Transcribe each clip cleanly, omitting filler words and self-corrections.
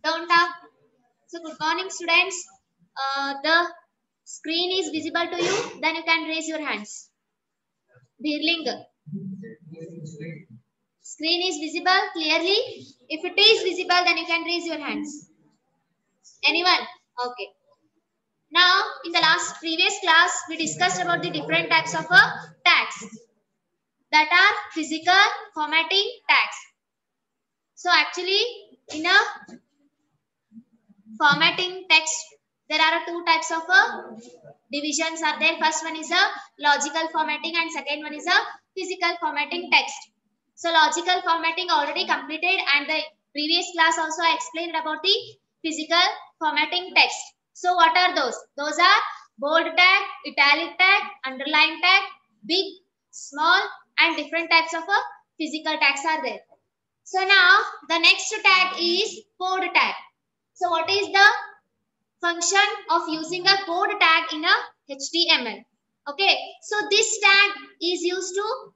Don't talk. So good morning, students. The screen is visible to you. Then you can raise your hands. Birling. Screen is visible clearly. If it is visible, then you can raise your hands. Anyone? Okay. Now, in the previous class, we discussed about the different types of tags that are physical formatting tags. So actually, in a formatting text, there are two types of divisions are there. First one is a logical formatting and second one is a physical formatting text. So logical formatting already completed, and the previous class also I explained about the physical formatting text. So what are those? Those are bold tag, italic tag, underline tag, big, small, and different types of physical tags are there. So now the next tag is code tag. So what is the function of using a code tag in a HTML? Okay, so this tag is used to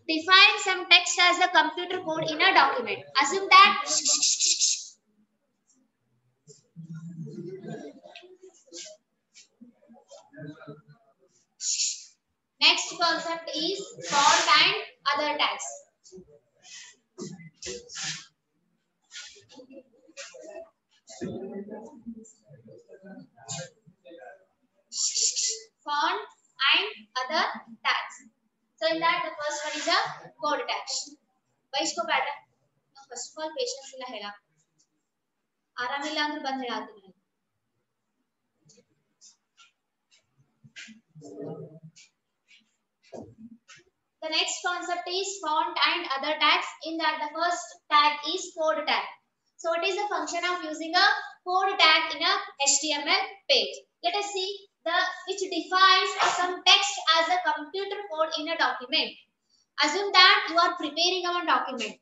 define some text as a computer code in a document. Assume that next concept is font and other tags. Font and other tags. So in that the first one is a code tag. Vaishko pattern. First of all, patience illa hela. ಆರಾಮಿಲ್ಲ ಅಂದ್ರೆ ಬಂದು ಹೇಳಾತೀನಿ. The next concept is font and other tags. In that the first tag is code tag. So what is the function of using a code tag in a HTML page? Let us see which defines some text as a computer code in a document. Assume that you are preparing a document.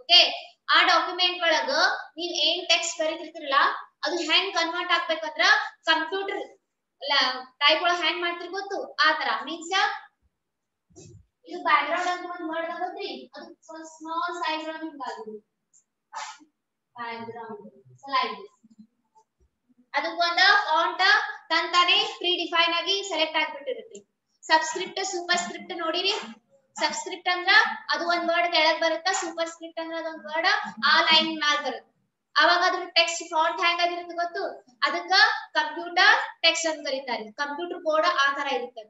Okay, ಆ document ಒಳಗ ನೀವು ಏನ್ text ಬರೀತಿರ್ತಿರಲ್ಲ ಅದು ಹೆಂಗ್ convert ಆಗ್ಬೇಕಂದ್ರ computer type ಒಳಗ ಹ್ಯಾಂಗ್ ಮಾಡ್ತಿರ್ ಗೊತ್ತು ಆ ತರ ಮೀನ್ಸ್ ಇದು ಬ್ಯಾಕ್ ಗ್ರೌಂಡ್ ಅಂತ ಒಂದು ವರ್ಡ್ ಆಗತ್ರಿ ಅದು ಸ್ಮಾಲ್ ಸೈಜ್ ಒಳಗ ಹಿಂಗಾಗಿದೆ background so like this ಅದಕ್ಕೊಂದ ಫಾಂಟ್ ತಂತಾನೆ ಪ್ರೀ ಡಿಫೈನ್ ಆಗಿ ಸೆಲೆಕ್ಟ್ ಆಗಿಬಿಟ್ಟಿರುತ್ತೆ ಸಬ್ಸ್ಕ್ರಿಪ್ಟ್ ಸೂಪರ್ ಸ್ಕ್ರಿಪ್ಟ್ ನೋಡಿರಿ ಸಬ್ಸ್ಕ್ರಿಪ್ಟ್ ಅಂದ್ರ ಅದು ಒಂದ್ ವರ್ಡ್ ಕೆಳಗ್ ಬರುತ್ತಾ ಸೂಪರ್ ಸ್ಕ್ರಿಪ್ಟ್ ಅಂದ್ರ ಅದೊಂದ್ ವರ್ಡ್ ಆ ಲೈನ್ ಮ್ಯಾಲ್ ಬರುತ್ತೆ ಅವಾಗ ಅದ್ರ ಟೆಕ್ಸ್ಟ್ ಫಾಂಟ್ ಹೇಗಾಗಿರುತ್ತೆ ಗೊತ್ತು ಅದಕ್ಕ ಕಂಪ್ಯೂಟರ್ ಟೆಕ್ಸ್ಟ್ ಅಂತ ಕರೀತಾರೆ ಕಂಪ್ಯೂಟರ್ ಕೋಡ್ ಆ ತರ ಇರುತ್ತೆ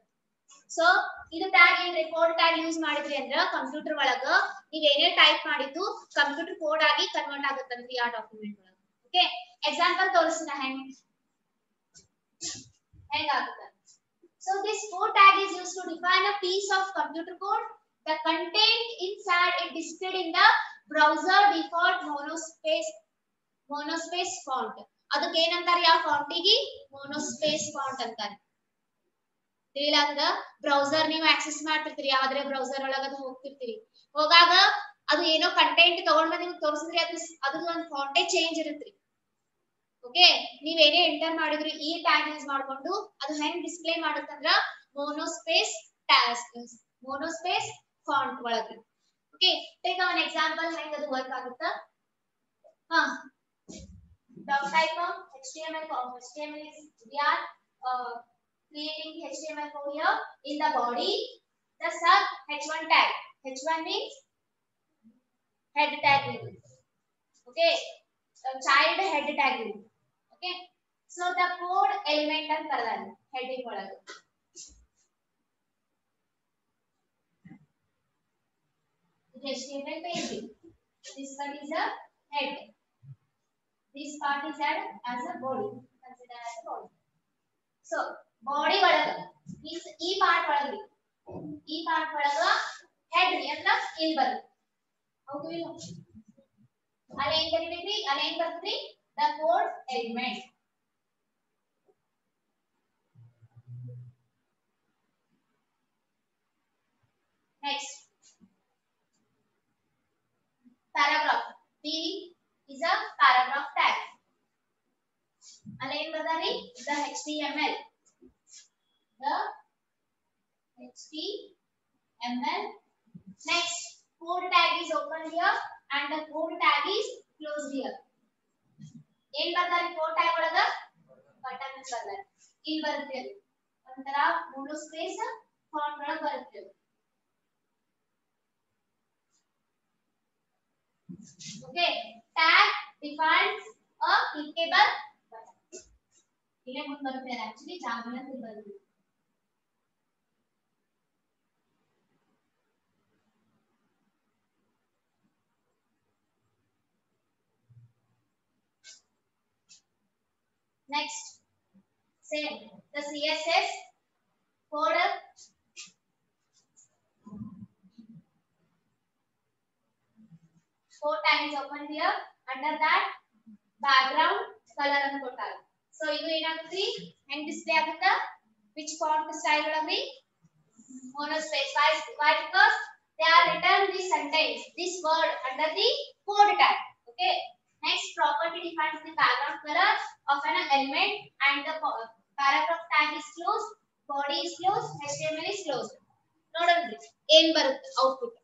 ಸೊ ಇದು ಟ್ಯಾಗ್ ಏನ್ರಿ ಕೋಡ್ ಟ್ಯಾಗ್ ಯೂಸ್ ಮಾಡಿದ್ರಿ ಅಂದ್ರ ಕಂಪ್ಯೂಟರ್ ಒಳಗ ನೀವ್ ಏನೇ ಟೈಪ್ ಮಾಡಿದ್ದು ಕಂಪ್ಯೂಟರ್ ಕೋಡ್ ಆಗಿ ಕನ್ವರ್ಟ್ ಆಗುತ್ತಂತ್ರಿ ಆ ಡಾಕ್ಯುಮೆಂಟ್ ಒಳಗ ಓಕೆ ಎಕ್ಸಾಂಪಲ್ ತೋರಿಸ್ತೀನಿ ಹೆಂಗಾಗುತ್ತೆ. So this code tag is used to define a piece of computer code. The content inside is displayed in the browser default monospace font. ಅದಕ್ಕೆ ಏನಂತಾರೆ ಯಾವ ಫಾಂಟಿಗೆ monospace font ಅಂತಾರೆ. ತಿಳಿಲಾದ browser ನೀವು access ಮಾಡ್ತಿರ್ತೀರಿ ಯಾವ್ದಾರೆ browser ಒಳಗ ಅದು ಹೋಗ್ತಿರ್ತೀರಿ ಹೋಗಾಗ ಅದು ಏನೋ ಕಂಟೆಂಟ್ ತಗೊಂಡ್ ಬಂದು ನಿಮಗೆ ತೋರಿಸಿದ್ರಿ ಅದು ಒಂದು ಫಾಂಟೇ ಚೇಂಜ್ ಇರುತ್ತ್ರಿ. ಓಕೆ ನೀವೇನೇ ಎಂಟರ್ ಮಾಡಿದ್ರು ಈ ಟ್ಯಾಗ್ ಯೂಸ್ ಮಾಡ್ಕೊಂಡು ಅದು ಹೆಂಗ್ ಡಿಸ್ಪ್ಲೇ ಮಾಡುತ್ತಂದ್ರ monospace ಫಾಂಟ್ ಒಳಗೆ. ಓಕೆ ಟೇಕ್ ಒನ್ ಎಕ್ಸಾಂಪಲ್ ಹೆಂಗ್ ಅದು ವರ್ಕ್ ಆಗುತ್ತಾ. The type of HTML is we are creating HTML code here in the body. The sub h1 tag. H1 means head tag. Okay, child head tag. Okay, so the code element and karadani heading olaga HTML page. This one is a head. This part is added as a body. Consider as a body. So body olaga means e part olaga head ni andra il baru haudu illo alle en karitri the code element. Next, paragraph. P is a paragraph tag. Again, badari the HTML. The HTML. Next, code tag is open here and the code tag is closed here. ಏನ್ ಬರ್ತಾರೆ code tag ಒಳಗ button ಬರ್ತಾರೆ ಇಲ್ಲಿ ಬರುತ್ತೆ ಒಂತರ ಮೂರು space font ಒಳಗ ಬರುತ್ತೆ. Okay, tag defines a clickable button. ಇಲ್ಲೇ ಮುಂದೆ ಬರುತ್ತೆ actually ಜಾಗನ ಬರುತ್ತೆ. Next, same the CSS code tag is open here. Under that background color ಅನ್ನು ಕೊಟ್ಟಾರೆ. So ಇದು ಏನಾಗುತ್ತೆ ಹೆಂಗ್ ಡಿಸ್ಪ್ಲೇ ಆಗುತ್ತಾ which font style ಒಳಗೆ monospace. Why? Because they are written this sentence, this word under the code tag. Okay. Next, property defines the background color of an element and the paragraph tag is closed, body is closed, HTML is closed. ನೋಡೋಣ ಏನ್ ಬರುತ್ತೆ output.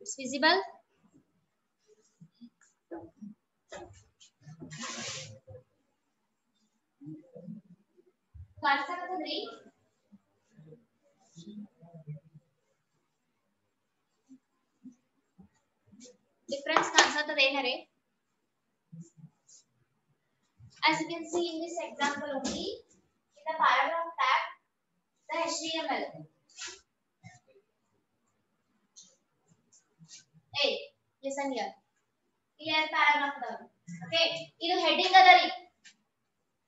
It's visible. ಕಾಣಿಸ್ತಾಕತ್ತದ್ರಿ difference ಕಾಣಿಸ್ತದ ಏನಾರೆ. As you can see in this example only, in the paragraph tag, the HTML. Hey, listen here. Here paragraph da. Okay, idu heading adari.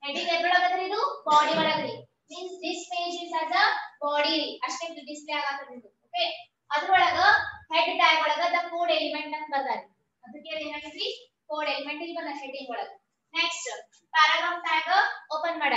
Heading edrolagadri idu body ಒಳಗರಿ. Means this page is as a body. ಅಷ್ಟೇ display ಆಗತದೆ ಇದು. Okay, ಅದರೊಳಗ head tag ಒಳಗ the code element ಅಂತ ಬರ್ತಾರೆ. ಅದಕ್ಕೆ ಏನಾಗಿದ್ರಿ code element ಇಲ್ಲಿ ಬಂದ heading ಒಳಗ. Next, paragraph tag open ಮಾಡ.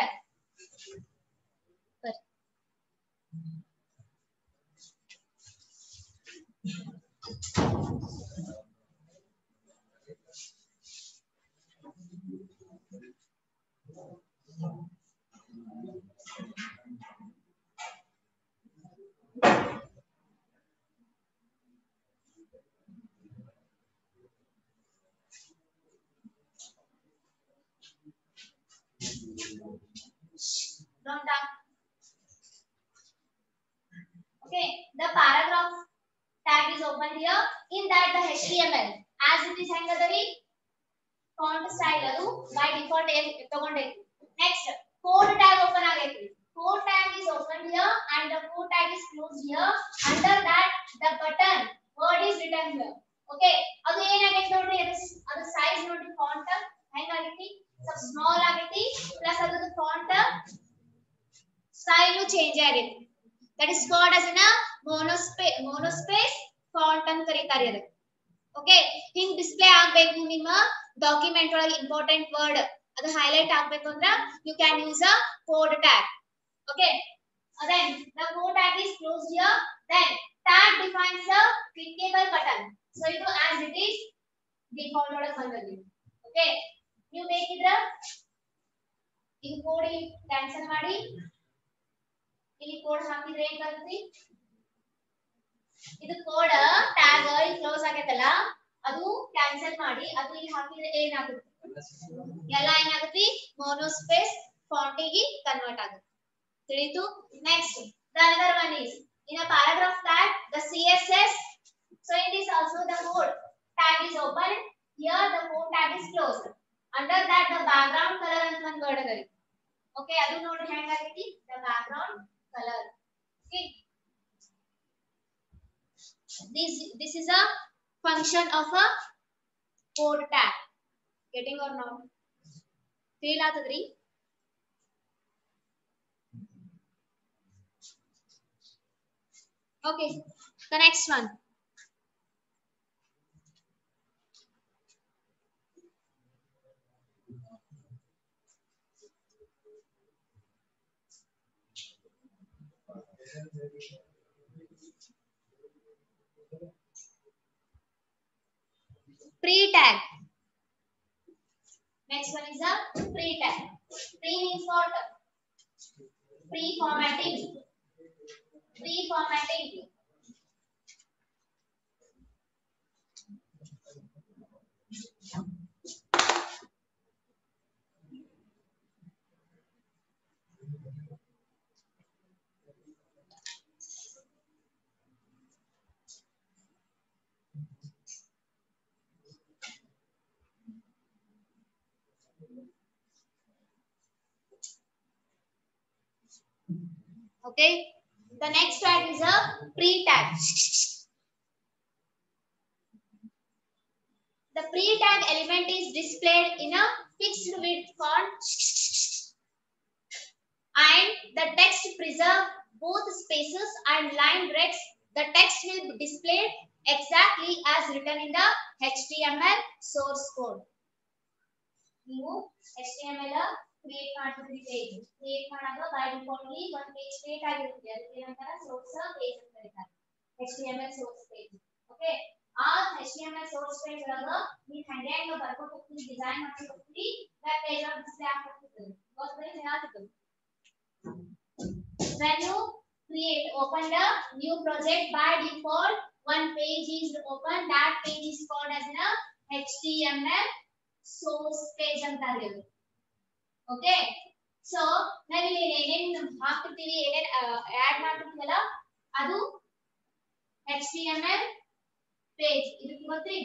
Don't talk. Okay, the paragraph tag is open here. In that the HTML as it is hangadari font style adu by default ತಗೊಂಡೈತಿ. Next, code tag open ಆಗೈತಿ. Code tag is open here and the code tag is closed here. Under that the button word is written here. Okay, ಅದು ಏನಾಗೈತಿ ನೋಡ್ರಿ ಅದು size ನೋಡ್ರಿ font ಹೆಂಗ ಆಗೈತಿ ಸ್ವಲ್ಪ small ಆಗೈತಿ ಪ್ಲಸ್ ಅದರ font style change ಆಗೈತಿ. That is called as in a monospace font ಅಂತ ಕರೀತಾರೆ ಅದಕ್ಕೆ. Okay, ಹಿಂಗ್ ಡಿಸ್ಪ್ಲೇ ಆಗಬೇಕು ನಿಮ್ಮ ಡಾಕ್ಯುಮೆಂಟ್ ಒಳಗೆ ಇಂಪಾರ್ಟೆಂಟ್ ವರ್ಡ್ ಅದು ಹೈಲೈಟ್ ಆಗಬೇಕು ಅಂದ್ರೆ you can use a code tag. Okay, then the code tag is closed here. Then tag defines the clickable button. So ಇದು as it is default ಒಳಗೆ ಬಂದಿದೆ. Okay, ನೀವು ಬೇಕಿದ್ರೆ ಇದು ಕೋಡ್ ಕ್ಯಾನ್ಸಲ್ ಮಾಡಿ ಇಲ್ಲಿ ಕೋಡ್ ಹಾಕಿದ್ರೆ ಏನು ಬರುತ್ತೆ ಇದು ಕೋಡ್ ಟ್ಯಾಗ್ ಇಲ್ಲಿ ಕ್ಲೋಸ್ ಆಗೈತಲ್ಲ ಅದು ಕ್ಯಾನ್ಸಲ್ ಮಾಡಿ ಅದು ಇಲ್ಲಿ ಹಾಕಿದ್ರೆ ಏನಾಗುತ್ತೆ ಎಲ್ಲ ಏನಾಗುತ್ತೆ monospace font ಗೆ ಕನ್ವರ್ಟ್ ಆಗುತ್ತೆ. ತಿಳಿತು. Next, the another one is in a paragraph tag the CSS. So it is also the code tag is open here, the code tag is closed. Under that the background color ಅಂತ ಒಂದು word ಇದೆ. Okay, ಅದು ನೋಡಿ ಹೆಂಗ ಆಗೈತಿ the background color. Okay, this is a function of a code tag. Getting or not? Fail ಆತದ್ರಿ. Okay, the next one. Pre-tag. Next one is a pre-tag. Pre means what? Pre-formatting. Pre-formatting. Okay, the next tag is a pre-tag. The pre-tag element is displayed in a fixed width font and the text preserve both spaces and line breaks. The text will be displayed exactly as written in the HTML source code. ನೀವು HTML create ಮಾಡ್ತಿದ್ರಿ page create ಮಾಡಾಗ by ಡಿಫಾಲ್ಟ್ಲಿ ಒಂದು page create ಆಗಿರುತ್ತೆ ಅದಕ್ಕೆ ಏನಂತಾರೆ source page ಅಂತ ಕರೀತಾರೆ HTML source page. Okay, ಆ HTML ಸೋರ್ಸ್ ಪೇಜ್ ಒಳಗ ನೀವು ಹಂಗೆ ಹಂಗೆ ಬರ್ಕೊಂಡು ಹೋಗ್ತೀವಿ ಡಿಸೈನ್ ಮಾಡ್ಕೊಂಡು ಹೋಗ್ತೀವಿ ವೆಬ್ ಪೇಜ್ ಒಳಗೆ ಡಿಸ್ಪ್ಲೇ ಆಗ್ತಿರ್ತದೆ. ಗೊತ್ತಾದ್ರೆ ಹೇಳಾಗ್ತದೆ when you create open the new project by default one page is open, that page is called as a HTML source page ಅಂತಾರೆ. ಓಕೆ, ಸೊ ನಾವಿಲ್ಲಿ ಏನೇನು ಹಾಕ್ತಿರ್ತೀವಿ ಏನೇನು ಆಡ್ ಮಾಡ್ತಿರ್ತೀವಲ್ಲ ಅದು HTML ಪೇಜ್ ಇದಕ್ಕೆ ಗೊತ್ತ್ರಿ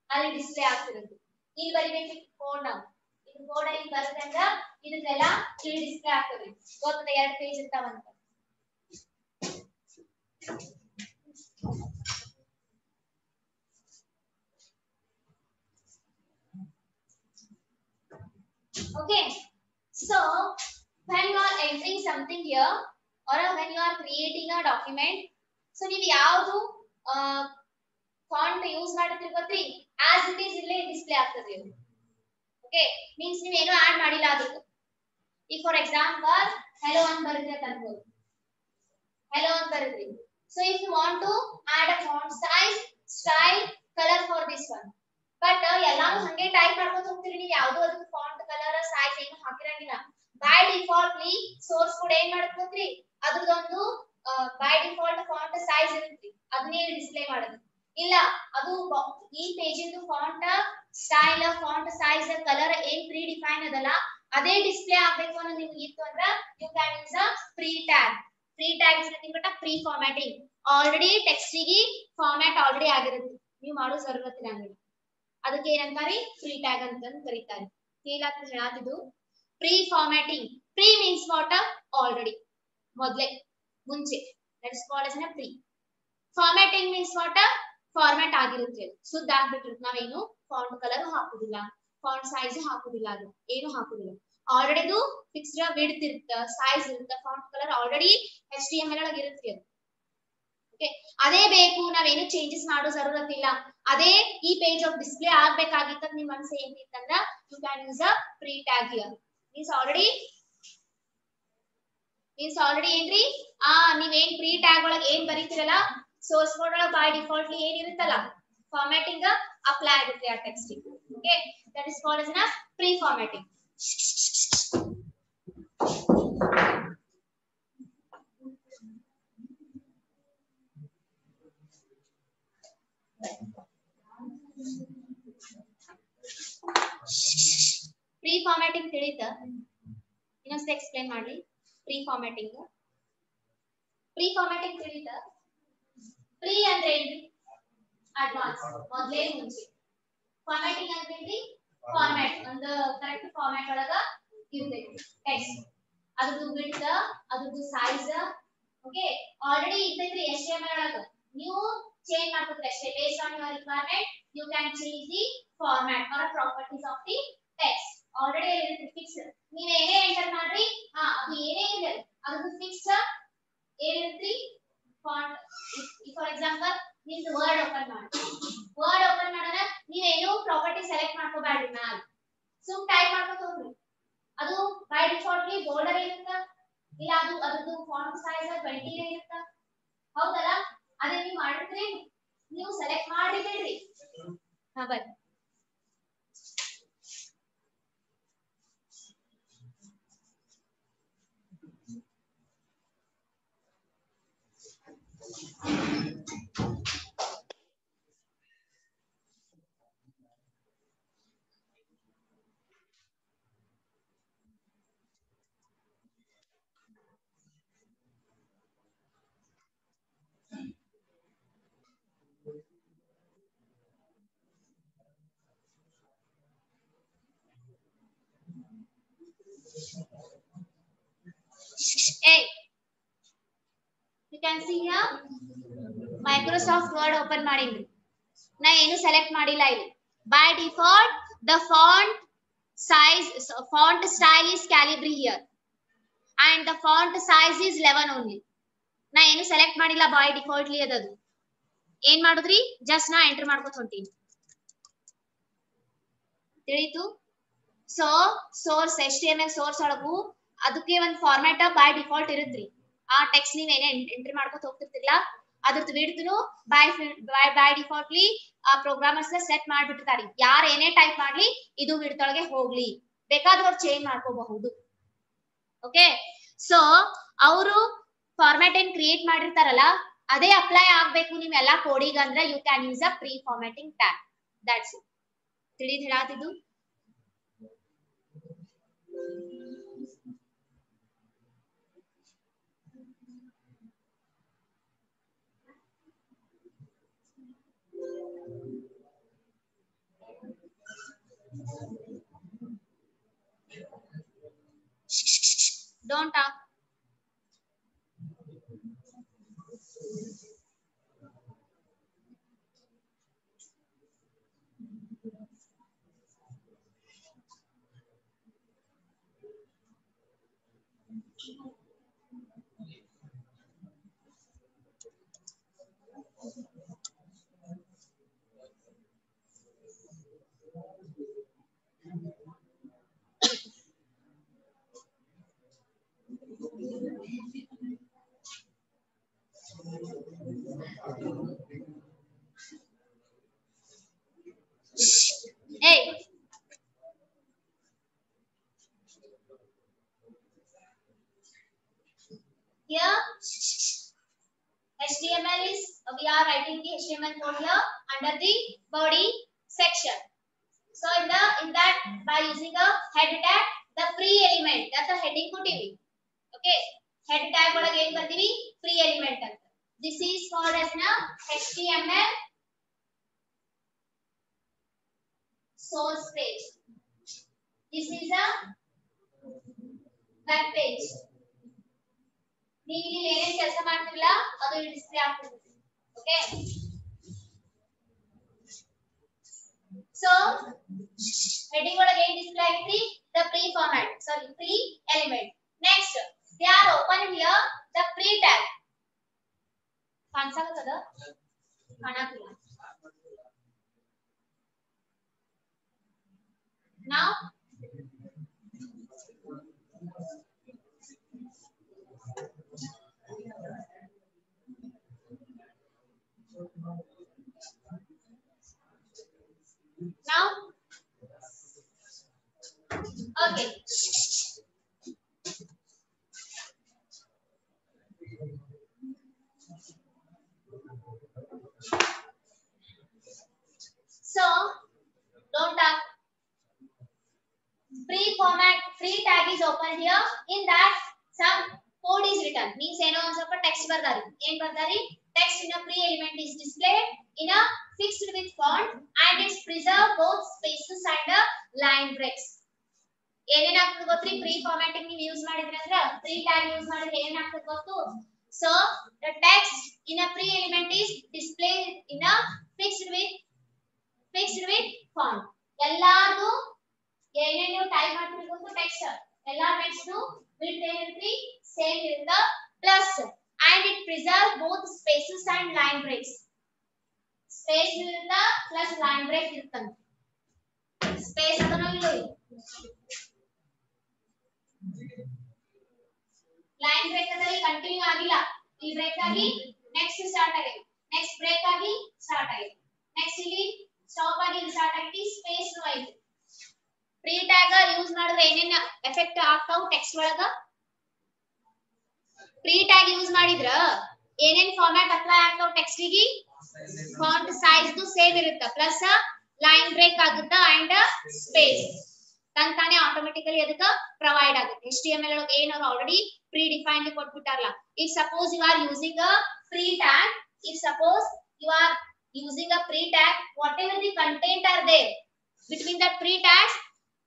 ಅಲ್ಲಿ ಡಿಸ್ಪ್ಲೇ ಆಗ್ತಿರುತ್ತೆ. ಇಲ್ಲಿ ಬರಿಬೇಕು ಕೋಡ್ ನಾವು ಇದು ಕೋಡ್ ಇಲ್ಲಿ ಬರುತ್ತೆ ಅಂದ್ರೆ ಇದಕ್ಕೆಲ್ಲ ಇಲ್ಲಿ ಡಿಸ್ಪ್ಲೇ ಆಗ್ತದೆ. ಗೊತ್ತದೆ ಎರಡು page ಇರ್ತಾವಂತ. Okay, so when you are entering something here or when you are creating a document, so ನೀವು ಯಾವುದು ಫಾಂಟ್ ಯೂಸ್ ಮಾಡ್ತಿರ್ತೀರಿ ಗೊತ್ತ್ರಿ as it is ಇಲ್ಲೇ ಡಿಸ್ಪ್ಲೇ ಆಗ್ತದೆ. ಓಕೆ, ಮೀನ್ಸ್ ನೀವು ಏನೋ ಆಡ್ ಮಾಡಿಲ್ಲ ಅದಕ್ಕೆ. ಈಗ ಫಾರ್ ಎಕ್ಸಾಂಪಲ್ hello ಅಂತ ಬರುತ್ತೆ ಅಂತ ಅನ್ಕೊಳ್ಳಿ. hello ಅಂತ ಬರುತ್ತೆ. So if you want to add a font size, style, color for this one, but ಎಲ್ಲಾನು ಹಂಗೆ ಟೈಪ್ ಮಾಡ್ಕೊಂಡು ಹೋಗ್ತೀರಿ ನೀವು ಯಾವುದು ಅದಕ್ಕೆ ಫಾಂಟ್ ಕಲರ್ ಸೈಜ್ ಏನು ಹಾಕಿರಂಗಿಲ್ಲ. ಬೈ ಡಿಫಾಲ್ಟ್ಲಿ ಸೋರ್ಸ್ ಕೋಡ್ ಏನ್ ಮಾಡ್ಕೊತ್ರಿ ಅದ್ರದೊಂದು ಬೈ ಡಿಫಾಲ್ಟ್ ಫಾಂಟ್ ಸೈಜ್ ಇರುತ್ತೆ ಅದನ್ನೇ ಡಿಸ್ಪ್ಲೇ ಮಾಡೋದು. ಇಲ್ಲ ಅದು ಈ ಪೇಜಿಂದು font style font size colour ಏನ್ ಪ್ರೀ ಡಿಫೈನ್ ಅದಲ್ಲ ಅದೇ ಡಿಸ್ಪ್ಲೇ ಆಗಬೇಕು ಅನ್ನೋ ನಿಮಗೆ ಇತ್ತು ಅಂದ್ರೆ you can use a pre tag. Pre tag is nothing but a preformatting. Already ಟೆಕ್ಸ್ಟಿಗೆ ಫಾರ್ಮ್ಯಾಟ್ ಆಲ್ರೆಡಿ ಆಗಿರುತ್ತೆ, ನೀವು ಮಾಡೋ ಜರೂರತ್ ಇರಂಗಿಲ್ಲ. ಅದಕ್ಕೆ ಏನಂತಾರೆ ಪ್ರೀ ಟ್ಯಾಗ್ ಅಂತ ಕರೀತಾರೆ. ಹೇಳಾತಿದ್ದು preformatting. Pre means what? Already, ಮೊದಲೇ, ಮುಂಚೆ. That is called as a pre. Formatting means what? Format ಆಗಿರುತ್ತೆ, ಶುದ್ಧ ಆಗ್ಬಿಟ್ಟಿರುತ್ತೆ. ನಾವೇನು ಫಾಂಟ್ ಕಲರ್ ಹಾಕುದಿಲ್ಲ, ಫಾಂಟ್ ಸೈಜ್ ಹಾಕುದಿಲ್ಲ, ಅದು ಏನು ಹಾಕುದಿಲ್ಲ. ಆಲ್ರೆಡಿ ಅದು ಫಿಕ್ಸ್ಡ್ ವಿಡ್ತ್ ಇರುತ್ತೆ, ಸೈಜ್ ಇರುತ್ತೆ, ಫಾಂಟ್ ಕಲರ್ ಆಲ್ರೆಡಿ HTML ಒಳಗೆ ಇರುತ್ತೆ ಅದು. ಓಕೆ, ಅದೇ ಬೇಕು, ನಾವೇನು ಚೇಂಜಸ್ ಮಾಡೋ ಜರೂರತ್ ಇಲ್ಲ. ಅದೇ ಈ ಪೇಜ್ ಆಫ್ ಡಿಸ್ಪ್ಲೇ ಆಗ್ಬೇಕಾಗಿತ್ತ ನಿಮ್ಮ ಮನಸ್ಸು ಏನಿತ್ತಂದ್ರ you can use a pre tag here. Means already ಏನ್ರಿ ನೀವೇನ್ ಪ್ರೀ ಟ್ಯಾಗ್ ಒಳಗೆ ಏನ್ ಬರೀತಿರಲ್ಲ ಸೋರ್ಸ್ ಕೋಡ್ ಒಳಗೆ ಬೈ ಡಿಫಾಲ್ಟ್ಲಿ ಏನಿರುತ್ತಲ್ಲ ಫಾರ್ಮ್ಯಾಟಿಂಗ್ ಅಪ್ಲೈ ಆಗುತ್ತೆ ಆ text. Okay, that is called as a preformatting. Preformatting ತಿಳಿತಾ? ಇನ್ನೊಂದ್ಸತಿ ಎಕ್ಸ್ಪ್ಲೈನ್ ಮಾಡಿ. ಪ್ರೀ ಫಾರ್ಮ್ಯಾಟಿಂಗ್ ತಿಳಿತಾ? ಪ್ರೀ ಅಂದ್ರೆ ಏನ್ರಿ? ಅಡ್ವಾನ್ಸ್, ಮೊದಲೇ ಮುಂಚೆ. ಫಾರ್ಮ್ಯಾಟಿಂಗ್ ಅಂದ್ರೆ ಏನ್ರಿ? ಫಾರ್ಮ್ಯಾಟ್, ಒಂದು ಕರೆಕ್ಟ್ ಫಾರ್ಮ್ಯಾಟ್ ಒಳಗ ಇರಬೇಕು ಟೆಕ್ಸ್ಟ್. ಅದ್ರದ್ದು ವಿಡ್ತ್, ಅದ್ರದ್ದು ಸೈಜ್. ಓಕೆ, ಆಲ್ರೆಡಿ ಇರ್ತೈತ್ರಿ HTML ಒಳಗ. ನೀವು ಚೇಂಜ್ ಮಾಡ್ಕೊತೀರಿ ಅಷ್ಟೇ. Based on your requirement you can change the format or properties of the text already fix ನೀವು ಏನೇ ಎಂಟರ್ ಮಾಡ್ರಿ ಅದು ಏನೇ ಇದೆ ಅದು ಫಿಕ್ಸ್ ಏನಿರ್ತಿ ಫಾಂಟ್ ಫಾರ್ ಎಕ್ಸಾಂಪಲ್ ನಿಮ್ದು ವರ್ಡ್ ಓಪನ್ ಮಾಡೋಣ ನೀವೇನು ಪ್ರಾಪರ್ಟಿ ಸೆಲೆಕ್ಟ್ ಮಾಡ್ಕೋಬೇಡ್ರಿ ಮ್ಯಾಲ ಸುಮ್ ಟೈಪ್ ಮಾಡ್ಕೊತ ಹೋಗ್ರಿ ಅದು ಬೈ ಡಿಫಾಲ್ಟ್ಲಿ ಬೋಲ್ಡರ್ ಇರುತ್ತೆ ಇಲ್ಲ ಅದು ಫಾಂಟ್ ಸೈಜ್ 20 ಇರುತ್ತೆ ಹೌದಲ್ಲ ಅದೇ ನೀವು ಮಾಡಿದ್ರೆ ನೀವು ಸೆಲೆಕ್ಟ್ ಮಾಡಿಬಿಡ್ರಿ ಬನ್ನಿ Hey, you can see here Microsoft Word open ಮಾಡಿದ್ರಿ ನಾ ಏನು ಸೆಲೆಕ್ಟ್ ಮಾಡಿಲ್ಲ ಇಲ್ಲಿ by default the font style is Calibri here and the font size is 11 only ನಾ ಏನು ಸೆಲೆಕ್ಟ್ ಮಾಡಿಲ್ಲ by defaultly ಅದದು ಏನ್ ಮಾಡುದ್ರಿ ಜಸ್ಟ್ ನಾ ಎಂಟರ್ ಮಾಡ್ಕೊತ ಹೊಂಟೀನಿ ತಿಳಿತು ಸೊ ಸೋರ್ಸ್ HTML ಸೋರ್ಸ್ ಒಳಗೂ ಅದಕ್ಕೆ ಒಂದು ಫಾರ್ಮ್ಯಾಟ್ ಬೈ ಡಿಫಾಲ್ಟ್ ಇರುತ್ತ್ರಿ ಆ ಟೆಕ್ಸ್ಟ್ ನೀವ್ ಏನೇ ಎಂಟ್ರಿ ಮಾಡ್ಕೊತ ಹೋಗ್ತಿರ್ತಿಲ್ಲ ಅದ್ರದ್ದು ವಿಡ್ತ್ನು ಬೈ ಡಿಫಾಲ್ಟ್ಲಿ ಆ ಪ್ರೋಗ್ರಾಮರ್ಸ್ ಸೆಟ್ ಮಾಡ್ಬಿಟ್ಟಿರ್ತಾರೆ ಯಾರು ಏನೇ ಟೈಪ್ ಮಾಡ್ಲಿ ಇದು ವಿಡ್ತ್ ಒಳಗೆ ಹೋಗ್ಲಿ ಬೇಕಾದವರು ಚೇಂಜ್ ಮಾಡ್ಕೋಬಹುದು ಓಕೆ ಸೊ ಅವರು ಫಾರ್ಮ್ಯಾಟ್ ಏನ್ ಕ್ರಿಯೇಟ್ ಮಾಡಿರ್ತಾರಲ್ಲ ಅದೇ ಅಪ್ಲೈ ಆಗ್ಬೇಕು ನಿಮ್ ಎಲ್ಲಾ ಕೋಡಿಗೆ ಅಂದ್ರೆ you can use a preformatting tag that's it ತಿಳಿದ್ ಹೇಳಾತಿದ್ದು Don't talk. Hey. Here HTML is we are writing the HTML code here under the body section. So in that by using a head tag the free element that's a heading ಕೊಟ್ಟಿವಿ okay head tag ಒಳಗೆ ಏನು ಬರ್ತೀವಿ free element ಅಂತ this is called as na HTML source page this is a web page ನೀವು ಇಲ್ಲಿ ಏನೇನು ಕೆಲಸ ಮಾಡ್ತಿರಲ್ಲ ಅದು ಡಿಸ್ಪ್ಲೇ ಆಗ್ತದೆ ಓಕೆ so heading ಒಳಗೆ ಏನು ಡಿಸ್ಪ್ಲೇ ಆಗಿದೆ the pre format sorry pre element next they are open here the pre tag ಕಾಣಿಸಕತ್ತದ ಕಾಣಾಕಿಲ್ಲ now okay so don't talk free tag is open here in that some code is written means eno one ಸ್ವಲ್ಪ text bardari ಏನು bardari text in a pre element is displayed in a fixed with font and it's preserve both spaces and line breaks ಏನೇನ ಆಗ್ತದೆ ಗೊತ್ತ್ರಿ pre formatting ನೀವು use ಮಾಡಿದ್ರಿ ಅಂದ್ರೆ pre tag use ಮಾಡಿದ್ರೆ ಏನೇನ ಆಗ್ತದೆ ಗೊತ್ತು so the text in a pre element is displayed in a fixed with font ಎಲ್ಲಾದು ಏನೇನು ನೀವು ಟೈಪ್ ಮಾಡ್ತಿರ್ಬೇಕು ಟೆಕ್ಸ್ಟ್ ಎಲ್ಲಾ ಟೆಕ್ಸ್ಟ್ ವಿಡ್ತ್ ಏನಿರ್ತಿ ಸೇಮ್ ಇರುತ್ತೆ plus and it preserves both spaces and line breaks space ಇರುತ್ತ ಪ್ಲಸ್ ಲೈನ್ ಬ್ರೇಕ್ ಇರುತ್ತಂತೆ space ಅದನ್ನ ಇಲ್ಲಿ ಲೈನ್ ಬ್ರೇಕ್ ಅಂದ್ರೆ ಕಂಟಿನ್ಯೂ ಆಗಿಲ್ಲ ಈ ಬ್ರೇಕ್ ಆಗಿ ನೆಕ್ಸ್ಟ್ ಸ್ಟಾರ್ಟ್ ಆಗಿದೆ ನೆಕ್ಸ್ಟ್ ಬ್ರೇಕ್ ಆಗಿ ಸ್ಟಾರ್ಟ್ ಆಗಿದೆ ನೆಕ್ಸ್ಟ್ ಇಲ್ಲಿ ಸ್ಟಾಪ್ ಆಗಿ ಸ್ಟಾರ್ಟ್ ಆಗಿ ಸ್ಪೇಸ್ ನು ಐತಿ ಪ್ರೀ ಟ್ಯಾಗ್ ಯೂಸ್ ಮಾಡಿದ್ರೆ ಏನೇನ ಎಫೆಕ್ಟ್ ಆಗ್ತಾವು ಟೆಕ್ಸ್ಟ್ ಒಳಗ ಪ್ರೀ ಟ್ಯಾಗ್ ಯೂಸ್ ಮಾಡಿದ್ರ ಏನೇನ್ ಫಾರ್ಮ್ಯಾಟ್ ಅಪ್ಲೈ ಆಗ್ತಾವ ಟೆಕ್ಸ್ಟ್ ಗೆ ಫಾಂಟ್ ಸೈಜ್ ದು ಸೇಮ್ ಇರುತ್ತೆ ಪ್ಲಸ್ ಲೈನ್ ಬ್ರೇಕ್ ಆಗುತ್ತಾ ಅಂಡ್ ಸ್ಪೇಸ್ ತಂತಾನೆ ಆಟೋಮೆಟಿಕಲಿ ಅದಕ್ಕೆ ಪ್ರೊವೈಡ್ ಆಗುತ್ತೆ HTML ಒಳಗೆ ಏನು ಅವರು ಆಲ್ರೆಡಿ ಪ್ರೀ ಡಿಫೈನ್ಡ್ ಕೊಟ್ಬಿಟ್ಟಾರಲ್ಲ if suppose you are using a pre tag if suppose you are using a pre tag whatever the content are there between the pre tags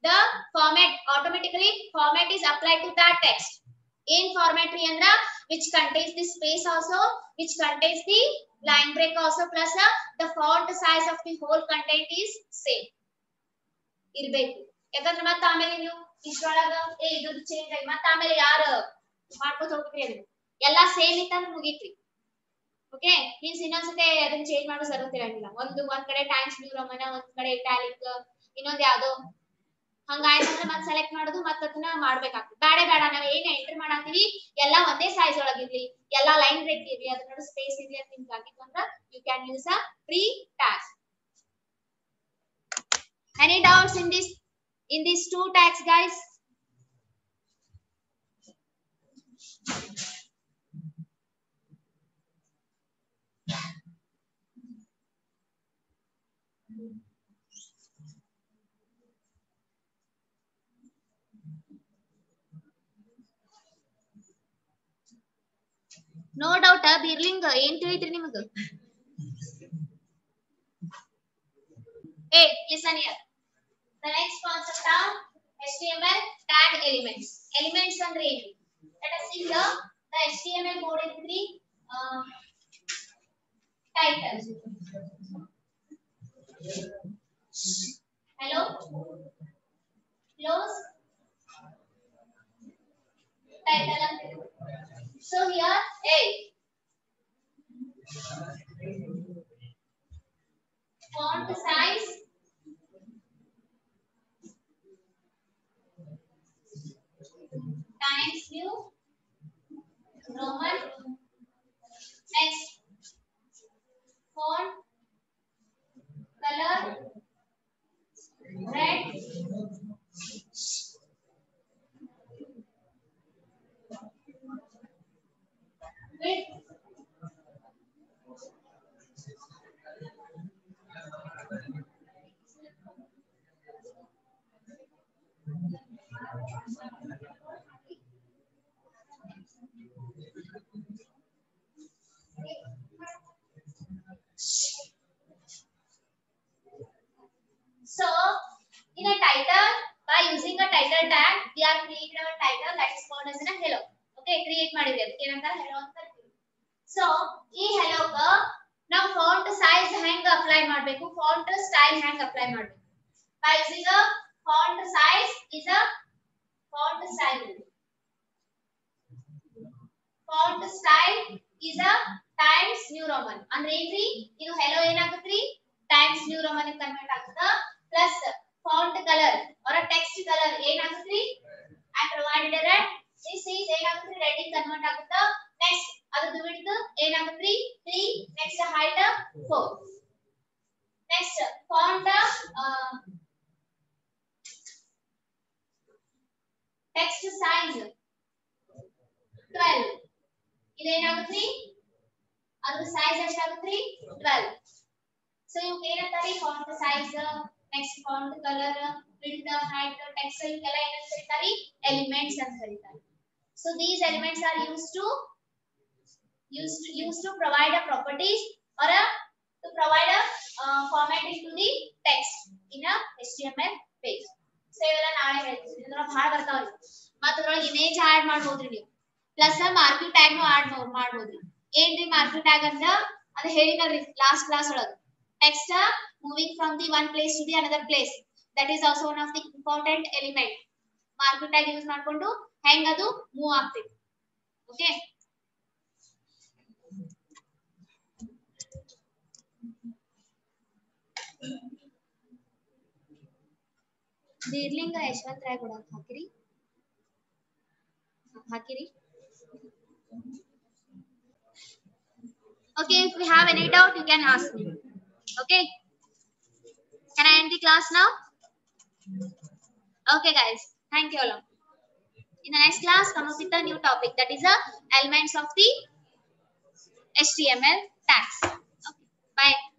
the format automatically format is applied to that text in format andra which contains the space also which contains the line break also plus the font size of the whole content is same ಇರಬೇಕು ಯಾಕಂದ್ರೆ ಮತ್ತೆ ಆಮೇಲೆ ನೀವು ಇಷ್ಟೊಳಗ ಇದು change ಆಗಿ ಮತ್ತೆ ಆಮೇಲೆ ಯಾರು ಮಾಡ್ಕೊತ ಹೋಗ್ತೀರಿ ಅದು ಎಲ್ಲ ಸೇಮ್ ಇತ್ತಂದ್ರೆ ಮುಗೀತ್ರಿ ಓಕೆ ಮೀನ್ಸ್ ಇನ್ನೊಂದ್ಸತೆ ಅದನ್ನ ಚೇಂಜ್ ಮಾಡೋ ಜರೂರತ್ ಇರಂಗಿಲ್ಲ ಒಂದ್ ಕಡೆ ಟೈಮ್ಸ್ ನ್ಯೂ ರೋಮನ್ ಒಂದ್ ಕಡೆ ಇಟಾಲಿಕ್ ಇನ್ನೊಂದ್ ಯಾವ್ದೋ ಹಂಗಾಯ್ತಂದ್ರೆ ಮತ್ತೆ ಸೆಲೆಕ್ಟ್ ಮಾಡೋದು ಮತ್ತೆ ಅದನ್ನ ಮಾಡ್ಬೇಕಾಗ್ತದೆ ಬೇಡ ನಾವ್ ಏನ್ ಎಂಟರ್ ಮಾಡಾತೀವಿ ಎಲ್ಲ ಒಂದೇ ಸೈಜ್ ಒಳಗಿರ್ಲಿ ಎಲ್ಲ ಲೈನ್ ಬ್ರೇಕ್ ಇರ್ಲಿ ಅದ್ರ ನಡು ಸ್ಪೇಸ್ ಇರ್ಲಿ ಅಂತ ನಿಮ್ಗೆ ಆಗಿತ್ತಂದ್ರ you can use a pre tag any doubts in these two tags guys no doubt birling ಏನ್ ತಿಳಿತ್ರಿ ನಿಮಗೆ hey listen here the next concept of HTML tag elements elements ಅಂದ್ರೆ ಏನು let us see the HTML code in three titles hello close title so here a font size Times New Roman next font color red width so in a title by using a title tag we are creating our title that is called as a hello okay create ಮಾಡಿದ್ವಿ ಅದಕ್ಕೆ ಏನಂತ hello ಅಂತ ಕರೀತೀವಿ so ಈ hello ಗ ನಾವು font size ಹೆಂಗ apply ಮಾಡಬೇಕು font style ಹೆಂಗ ಅಪ್ಲೈ ಮಾಡಬೇಕು by using a font size is a font style is a Times New Roman ಅಂದ್ರೆ ಏನ್ರಿ ಇದು hello ಏನಾಗುತ್ತ್ರಿ Times New Roman ಗೆ ಕನ್ವರ್ಟ್ ಆಗುತ್ತಾ plus font color or a text color ಏನಾಗುತ್ತ್ರಿ I provided a red this is ಏನಾಗುತ್ತ್ರಿ red ಗೆ convert ಆಗುತ್ತಾ next ಅದರ width ಏನಾಗುತ್ತ್ರಿ 3 next height 4 next font text size 12 ಇದೇನಾಗುತ್ತ್ರಿ ಅದರ size ಎಷ್ಟಾಗುತ್ತ್ರಿ 12 so you ಏನಂತಾರಿ font size next font color width height text ಇವೆಲ್ಲ ಏನಂತ ಕರೀತಾರೆ elements ಅಂತ ಕರೀತಾರೆ so these elements are used to provide a properties or to provide a format into the text in a HTML page so ಇವೆಲ್ಲ ನಾಳೆ ಹೇಳ್ತೀನಿ ಇದನ್ನ ಬಹಳ ಬರ್ತಾವ್ರಿ ಮತ್ತೆ ಅದರೊಳಗೆ ಇಮೇಜ್ ಆಡ್ ಮಾಡಬಹುದ್ರಿ ನೀವು ಪ್ಲಸ್ ಮಾರ್ಕಿಂಗ್ ಟ್ಯಾಗ್ ನು ಆಡ್ ಮಾಡಬಹುದ್ರಿ ಏನ್ರಿ ಮಾರ್ಕಿಂಗ್ ಟ್ಯಾಗ್ ಅಂತ ಅದು ಹೇಳಿನಲ್ರಿ ಲಾಸ್ಟ್ ಕ್ಲಾಸ್ ಒಳಗೆ text moving from the one place to the another place That is also one of the important element. Marker tag use ಮಾಡ್ಕೊಂಡು ಹೆಂಗ್ ಅದು ಮೂವ್ ಆಗ್ತೈತಿ. Okay. Dirlinga Yashwant Rai ಕೂಡ ಹಾಕಿರಿ. Okay, if we have any doubt, you can ask me. Okay. Can I end the class now? Okay, guys. Thank you all. In the next class, come up with a new topic, that is the elements of the HTML tags. Okay. Bye.